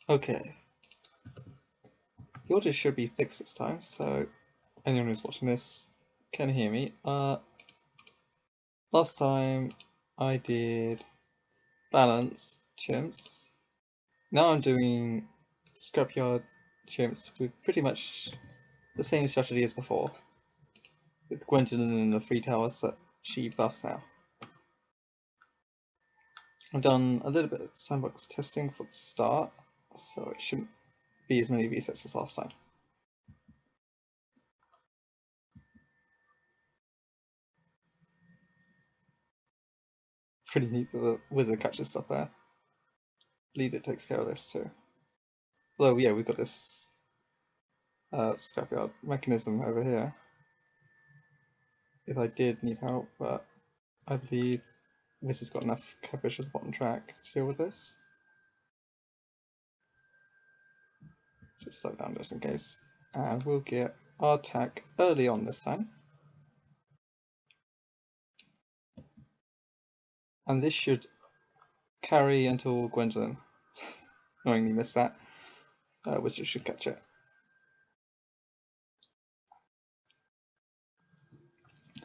Okay. The audio should be fixed this time, so anyone who's watching this can hear me. Last time I did balance chimps. Now I'm doing scrapyard chimps with pretty much the same strategy as before, with Gwendolyn and the 3 towers that she buffs now. I've done a little bit of sandbox testing for the start, so it shouldn't be as many resets as last time. Pretty neat that the wizard catches stuff there. I believe it takes care of this too. Although, yeah, we've got this scrapyard mechanism over here. If I did need help, but I believe Wizard's got enough coverage with the bottom track to deal with this. Just slow down just in case. And we'll get our attack early on this time. And this should carry until Gwendolyn. Knowingly missed that. Wizard should catch it.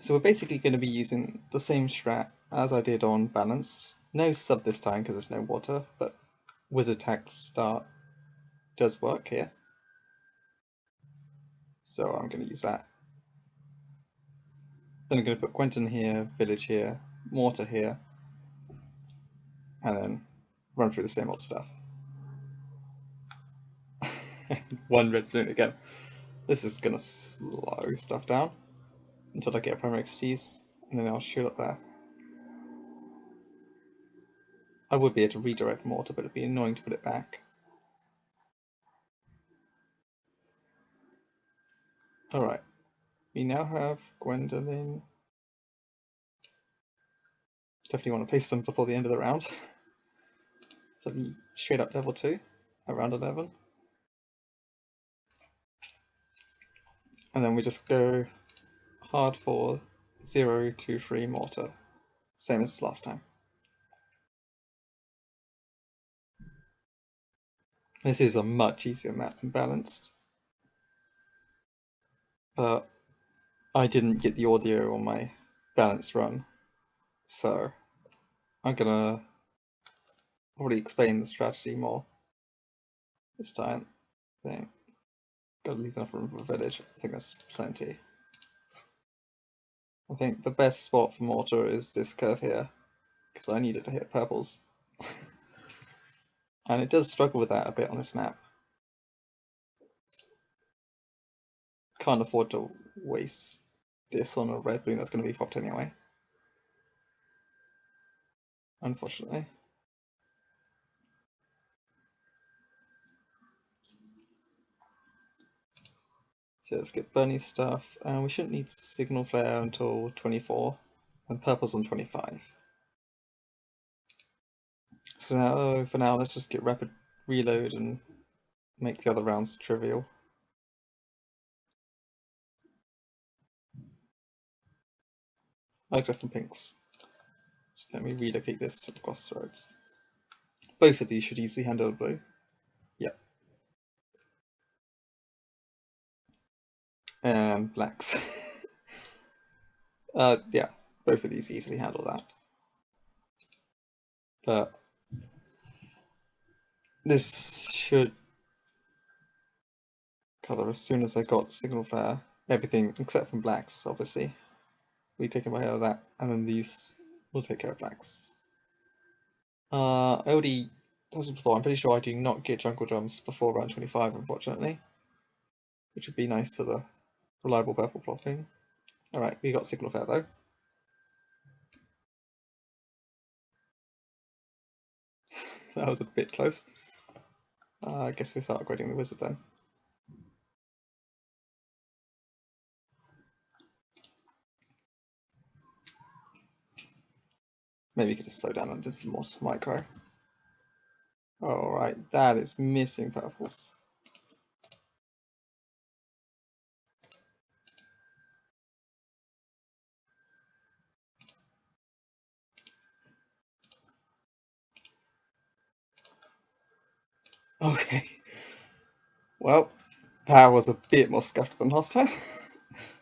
So we're basically going to be using the same strat as I did on balance. No sub this time because there's no water, but Wizard attack start does work here. So I'm going to use that. Then I'm going to put Gwendolyn here, village here, mortar here, and then run through the same old stuff. One red balloon again. This is going to slow stuff down until I get a primary expertise, and then I'll shoot up there. I would be able to redirect mortar, but it'd be annoying to put it back. Alright, we now have Gwendolyn. Definitely want to place them before the end of the round. For the straight up level 2 at round 11. And then we just go hard for 0, 2, 3 mortar. Same as last time. This is a much easier map than balanced. But I didn't get the audio on my balanced run. So I'm gonna probably explain the strategy more this time. I think gotta leave enough room for a village. I think that's plenty. I think the best spot for mortar is this curve here, because I need it to hit purples. And it does struggle with that a bit on this map. Can't afford to waste this on a red balloon that's going to be popped anyway. Unfortunately. So let's get Bernie stuff. We shouldn't need signal flare until 24, and purple's on 25. So now, for now, let's just get rapid reload and make the other rounds trivial. Except from pinks. Just let me relocate this to the crossroads. Both of these should easily handle blue. Yep. And blacks. Yeah, both of these easily handle that. But this should cover as soon as I got signal flare. Everything except from blacks, obviously. We take care of that, and then these will take care of blacks. I already told you before, I'm pretty sure I do not get jungle drums before round 25, unfortunately. Which would be nice for the reliable purple plopping. Alright, we got signal flare though. That was a bit close. I guess we start upgrading the wizard then. Maybe we could just slow down and do some more micro. Alright, that is missing purples. Okay. Well, that was a bit more scuffed than last time.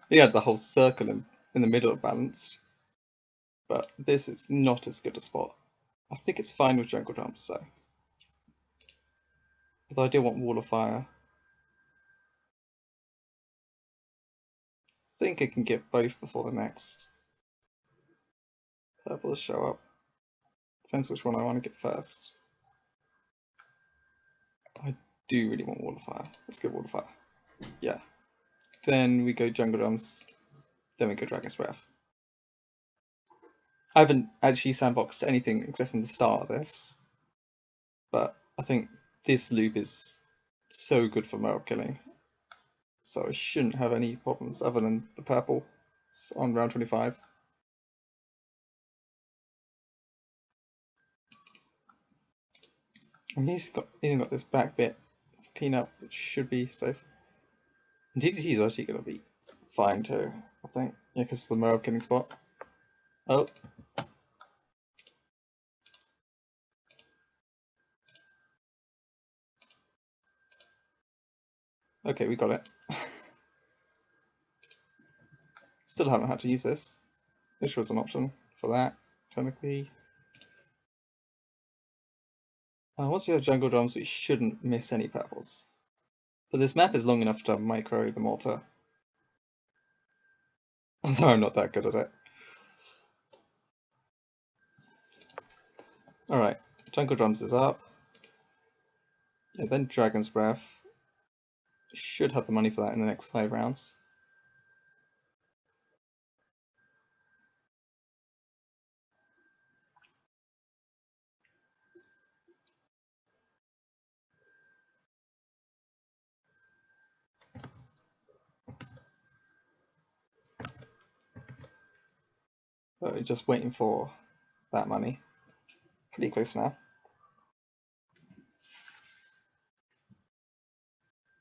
We had the whole circle in the middle of balanced. But this is not as good a spot. I think it's fine with jungle jumps, so. Although I do want wall of fire. I think I can get both before the next. Purples show up. Depends which one I want to get first. I do really want wall of fire. Let's get wall of fire. Yeah. Then we go jungle drums. Then we go dragon's breath. I haven't actually sandboxed anything except from the start of this. But I think this loop is so good for mob killing. So I shouldn't have any problems other than the purple on round 25. And he's even got this back bit of cleanup, which should be safe. And DDT is actually going to be fine too, I think. Yeah, because of the mob killing spot. Oh. Okay, we got it. Still haven't had to use this. This was an option for that, technically. Once we have jungle drums, we shouldn't miss any purples. But this map is long enough to micro the mortar. Although I'm not that good at it. Alright, jungle drums is up. Yeah, then dragon's breath. Should have the money for that in the next 5 rounds. But we're just waiting for that money. Pretty close now.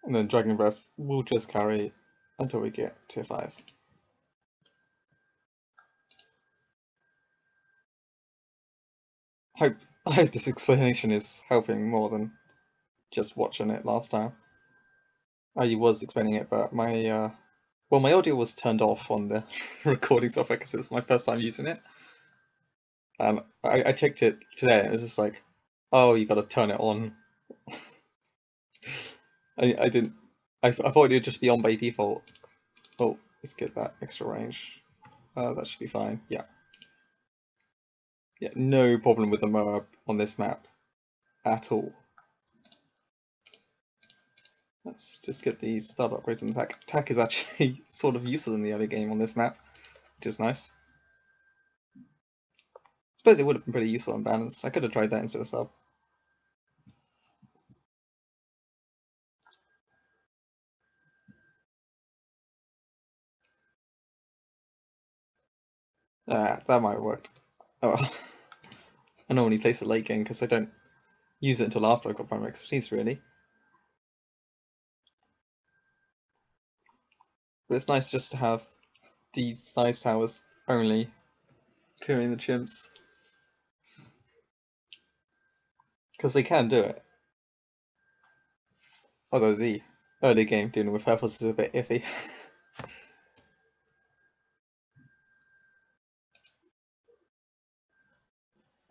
And then Dragon Breath will just carry until we get tier 5. I hope this explanation is helping more than just watching it last time. I was explaining it, but my audio was turned off on the recording software because it was my first time using it. I checked it today and it was just like, oh, you got to turn it on. I didn't. I thought it would just be on by default. Oh, let's get that extra range. That should be fine. Yeah. Yeah, no problem with the Moab on this map at all. Let's just get these start upgrades and attack. Attack is actually sort of useful in the early game on this map, which is nice. I suppose it would have been pretty useful and balanced. I could have tried that instead of sub. That might have worked. Oh well. I normally place it late game because I don't use it until after I got primary expertise, really. But it's nice just to have these size towers only clearing the chimps. Because they can do it. Although the early game dealing with purples is a bit iffy.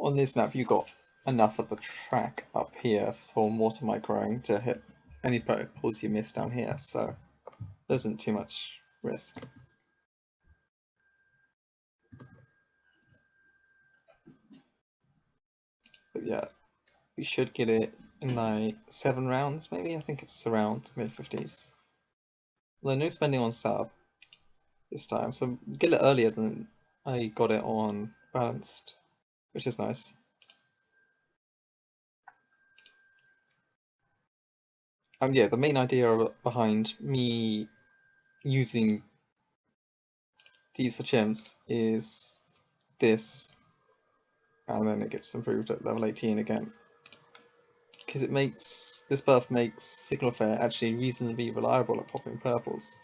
On this map, you've got enough of the track up here for mortar microing to hit any purples you miss down here, so there isn't too much risk. But yeah, we should get it in like 7 rounds, maybe. I think it's around mid-50s. Although no spending on sub this time, so get it earlier than I got it on balanced, which is nice. Yeah, the main idea behind me using these for chimps is this, and then it gets improved at level 18 again. Because it makes, this buff makes Signal Flare actually reasonably reliable at popping purples.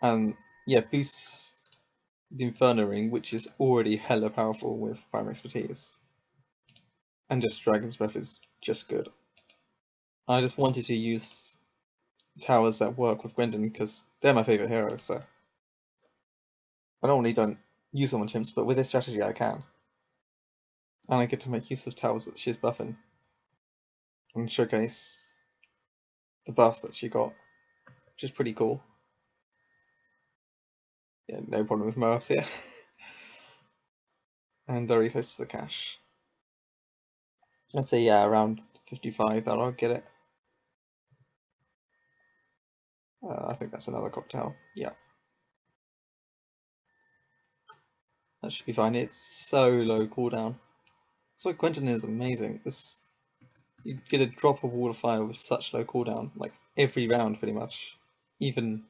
And yeah, boosts the Inferno Ring, which is already hella powerful with Fire Expertise. And just Dragon's Breath is just good. I just wanted to use towers that work with Gwendolyn because they're my favorite hero. So I normally don't use them on chimps, but with this strategy I can, and I get to make use of towers that she's buffing and showcase the buff that she got, which is pretty cool. Yeah, no problem with Moabs here. And very close to the cash. I'd say, yeah, around 55 that I'll get it. I think that's another cocktail. Yeah. That should be fine. It's so low cooldown. That's why Quentin is amazing. You get a drop of Wall of Fire with such low cooldown, like every round pretty much. Even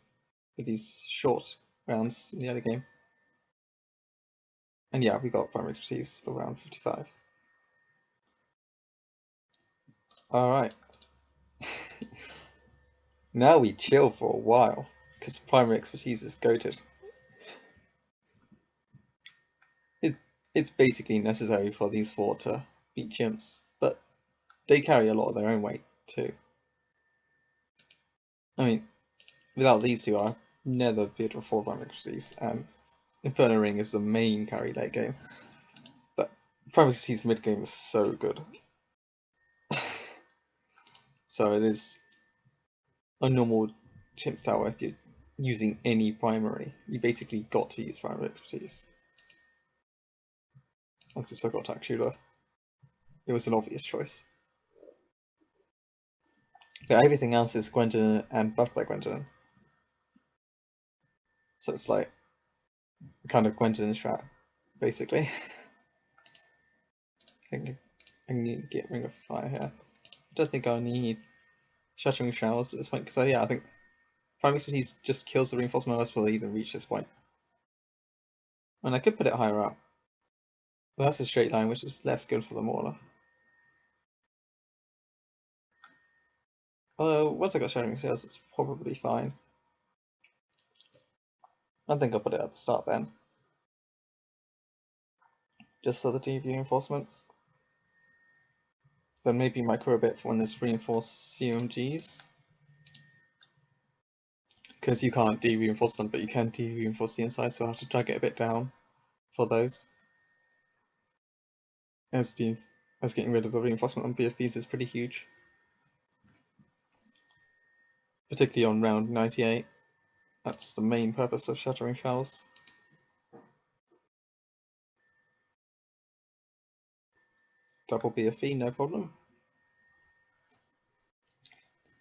with these short rounds in the early game. And yeah, we got primary expertise still around 55. Alright. Now we chill for a while, because primary expertise is goated. It's basically necessary for these four to beat chimps, but they carry a lot of their own weight too. I mean, without these two, I'd never be able to afford primary expertise, and Inferno Ring is the main carry late game. But primary expertise mid game is so good. So it is a normal chimps tower if you're using any primary. You basically got to use primary expertise. Once it's got attack shooter, it was an obvious choice. But everything else is Gwendolyn and buffed by Gwendolyn. So it's like kind of Gwendolyn strat, basically. I think I need to get Ring of Fire here. I don't think I'll need Shattering Showers at this point, because yeah, I think Primary Expertise just kills the reinforcement most will even reach this point. And I could put it higher up. But that's a straight line, which is less good for the Mauler. Although, once I got Shattering Showers, it's probably fine. I think I'll put it at the start then. Just so the DV reinforcement. Then maybe micro a bit for when there's reinforced CMGs. Because you can't de-reinforce them, but you can de-reinforce the inside, so I have to drag it a bit down for those. As getting rid of the reinforcement on BFBs is pretty huge. Particularly on round 98. That's the main purpose of Shattering Showers. Double BFB, no problem.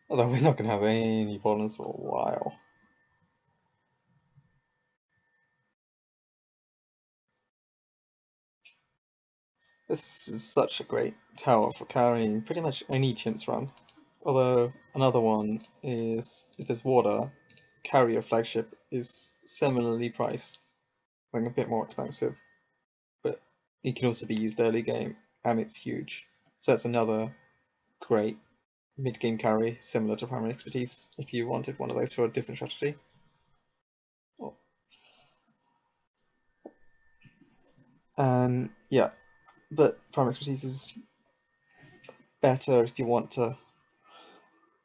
Although we're not going to have any problems for a while. This is such a great tower for carrying pretty much any chimps run. Although another one is, if there's water, carrier flagship is similarly priced, like a bit more expensive. But it can also be used early game, and it's huge. So that's another great mid-game carry, similar to primary expertise, if you wanted one of those for a different strategy. And yeah, but primary expertise is better if you want to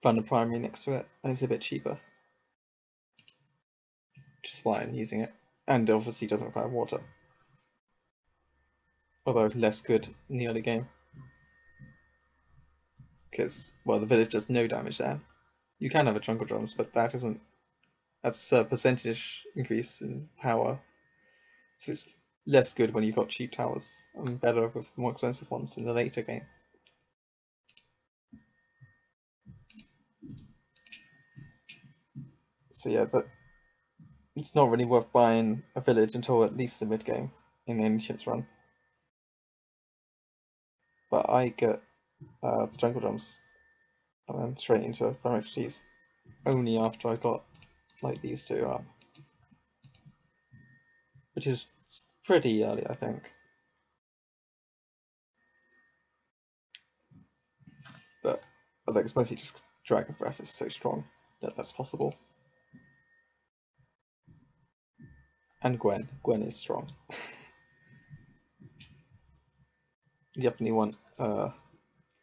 run a primary next to it, and it's a bit cheaper. Which is why I'm using it. And obviously doesn't require water. Although less good in the early game. Because, well, the village does no damage there. You can have a jungle drums, but that's a percentage increase in power. So it's less good when you've got cheap towers, and better with more expensive ones in the later game. So yeah, it's not really worth buying a village until at least the mid game in any chimps run. But I get the jungle drums and then straight into primary expertise only after I got like these two up, which is pretty early, I think. But I think it's mostly just Dragon Breath is so strong that that's possible. And Gwen is strong. You definitely want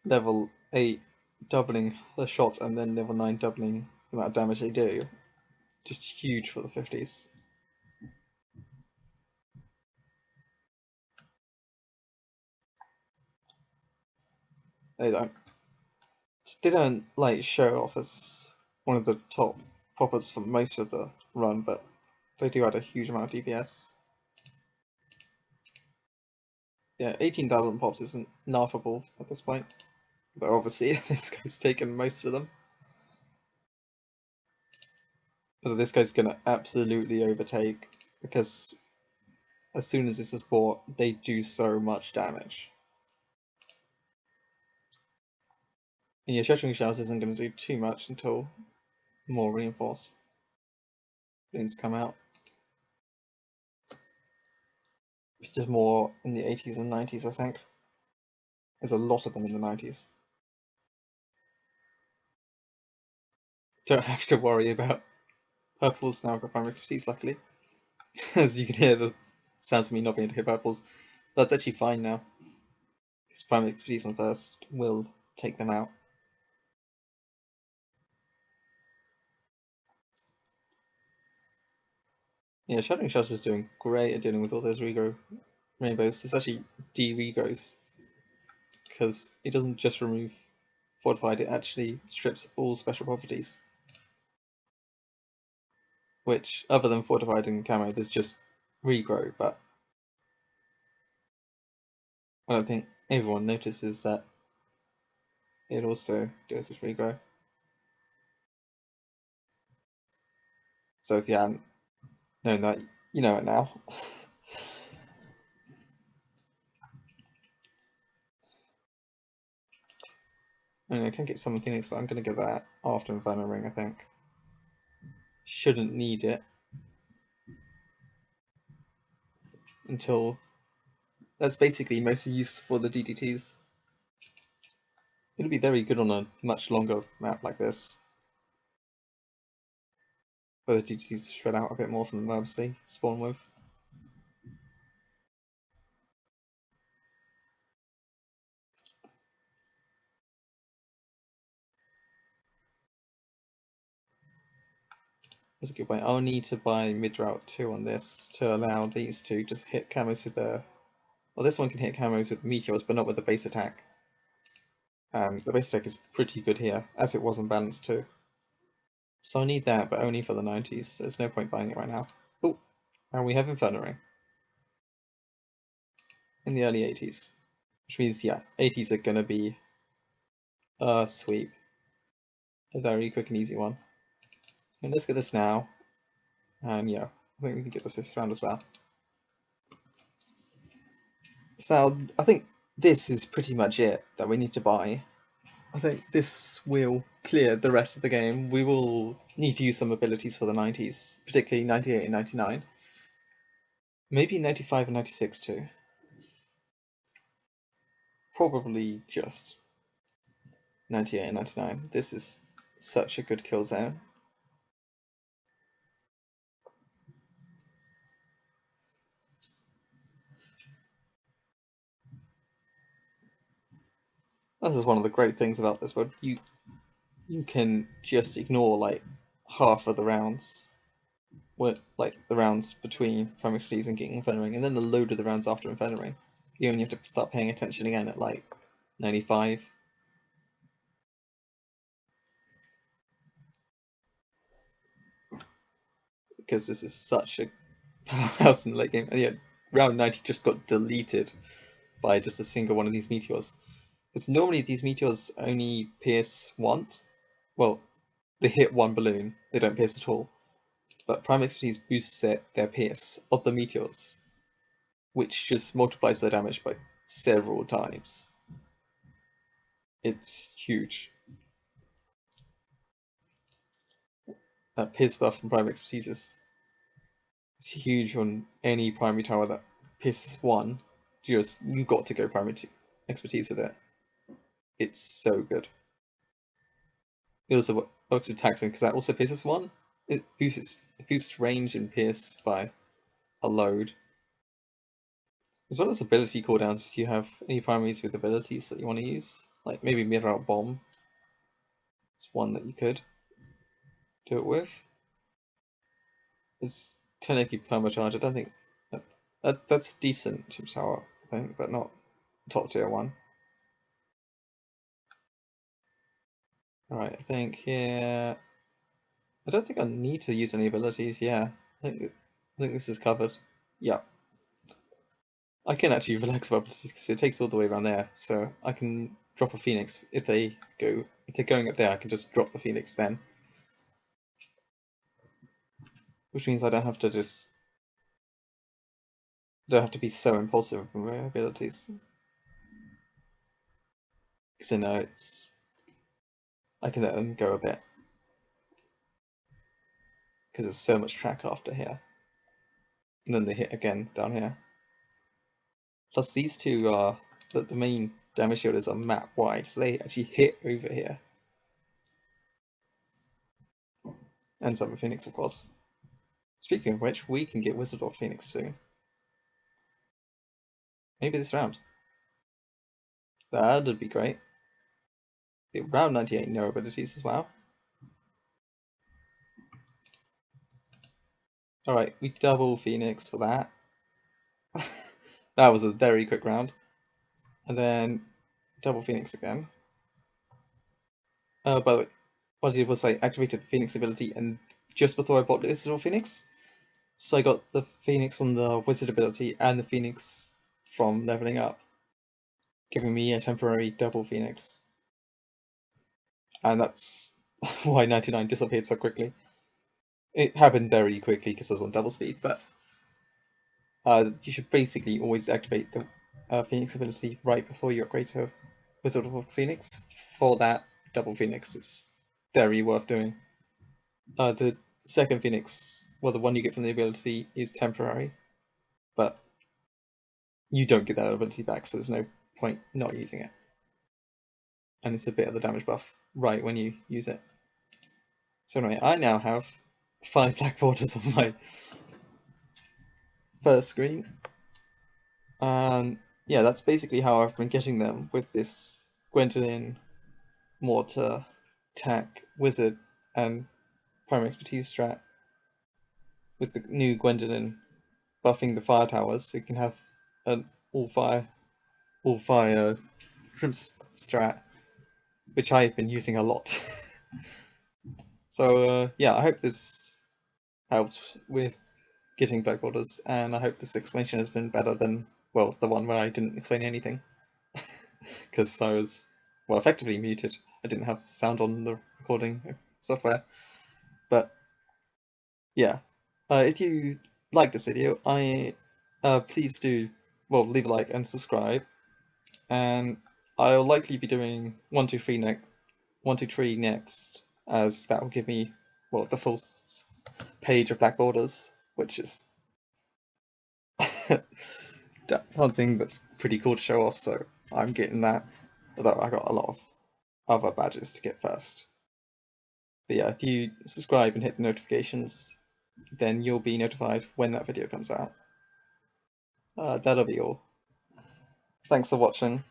level 8 doubling the shots and then level 9 doubling the amount of damage they do. Just huge for the 50s. They don't like show off as one of the top poppers for most of the run, but they do add a huge amount of DPS. Yeah, 18,000 pops isn't laughable at this point, though obviously this guy's taken most of them. But this guy's gonna absolutely overtake, because as soon as this is bought, they do so much damage. And your Shattering Shells isn't going to do too much until more reinforced things come out. It's just more in the 80s and 90s, I think. There's a lot of them in the 90s. Don't have to worry about purples now. I've got primary expertise, luckily. As you can hear the sounds of me not being able to hit purples. That's actually fine now. Because primary expertise on first will take them out. Yeah, Shattering Shells is doing great at dealing with all those regrow rainbows. It's actually de-regrows, because it doesn't just remove fortified, it actually strips all special properties. Which, other than fortified and camo, there's just regrow, but I don't think everyone notices that it also goes with regrow. So if you hadn't known that, you know it now. I can get Summon Phoenix, but I'm going to get that after Inferno Ring, I think. Shouldn't need it until... That's basically mostly used for the DDTs. It'll be very good on a much longer map like this, where the DDTs spread out a bit more from the mobs they spawn with. That's a good point. I'll need to buy mid-route 2 on this to allow these to just hit camos with the... Well, this one can hit camos with the meteors, but not with the base attack. The base attack is pretty good here, as it was on balance too. So I need that, but only for the 90s. There's no point buying it right now. Oh, and we have Inferno Ring in the early 80s. Which means, yeah, 80s are gonna be a sweep. A very quick and easy one. And let's get this now. And yeah, I think we can get this round as well. So I think this is pretty much it that we need to buy. I think this will clear the rest of the game. We will need to use some abilities for the 90s, particularly 98 and 99. Maybe 95 and 96 too. Probably just 98 and 99. This is such a good kill zone. This is one of the great things about this mode. You can just ignore like half of the rounds, like the rounds between Primary Expertise and getting Inferno Ring, and then a load of the rounds after Inferno Ring. You only have to start paying attention again at like 95. Because this is such a powerhouse in the late game. And yeah, round 90 just got deleted by just a single one of these meteors. Because normally these meteors only pierce once. Well, they hit one balloon, they don't pierce at all. But Prime Expertise boosts their pierce of the meteors, which just multiplies their damage by several times. It's huge. That pierce buff from Prime Expertise is huge on any primary tower that pierces one. You got to go Primary Expertise with it. It's so good. It also works with Taxon because that also pierces one. It boosts range and pierce by a load. As well as ability cooldowns if you have any primaries with abilities that you want to use. Like maybe Mid-Route Bomb It's one that you could do it with. It's technically permacharge. I don't think that's decent chip shower, I think, but not top tier one. Alright, I think here I don't think I need to use any abilities, yeah. I think this is covered. Yeah. I can actually relax my abilities because it takes all the way around there, so I can drop a Phoenix if they're going up there, I can just drop the Phoenix then. Which means I don't have to be so impulsive with my abilities. Because I know I can let them go a bit. Because there's so much track after here. And then they hit again down here. Plus these two are, the main damage shielders are map wide, so they actually hit over here. And Summon Phoenix, of course. Speaking of which, we can get Wizard or Phoenix soon. Maybe this round. That'd be great. Round 98, no abilities as well. Alright, we double Phoenix for that. That was a very quick round. And then double Phoenix again. By the way, what I did was I activated the Phoenix ability and just before I bought the Wizard or Phoenix. So I got the Phoenix on the Wizard ability and the Phoenix from leveling up, giving me a temporary double Phoenix. And that's why 99 disappeared so quickly. It happened very quickly because I was on double speed, but you should basically always activate the Phoenix ability right before you upgrade to Wizard of Phoenix. For that double Phoenix, it's very worth doing. The second Phoenix, well, the one you get from the ability is temporary, but you don't get that ability back, so there's no point not using it. And it's a bit of the damage buff right when you use it. So anyway, I now have 5 black borders on my first screen. Yeah, that's basically how I've been getting them with this Gwendolyn, Mortar, Tack, Wizard, and Primary Expertise strat. With the new Gwendolyn buffing the fire towers, so you can have an all fire Chimps strat, which I've been using a lot. So yeah, I hope this helped with getting black borders, and I hope this explanation has been better than, well, the one where I didn't explain anything. Because I was, well, effectively muted. I didn't have sound on the recording software. But yeah, if you like this video, please do, well, leave a like and subscribe. And I'll likely be doing 1, 2, 3 next, as that will give me, well, the full page of black borders, which is something that's pretty cool to show off. So I'm getting that, although I got a lot of other badges to get first. But yeah, if you subscribe and hit the notifications, then you'll be notified when that video comes out. That'll be all. Thanks for watching.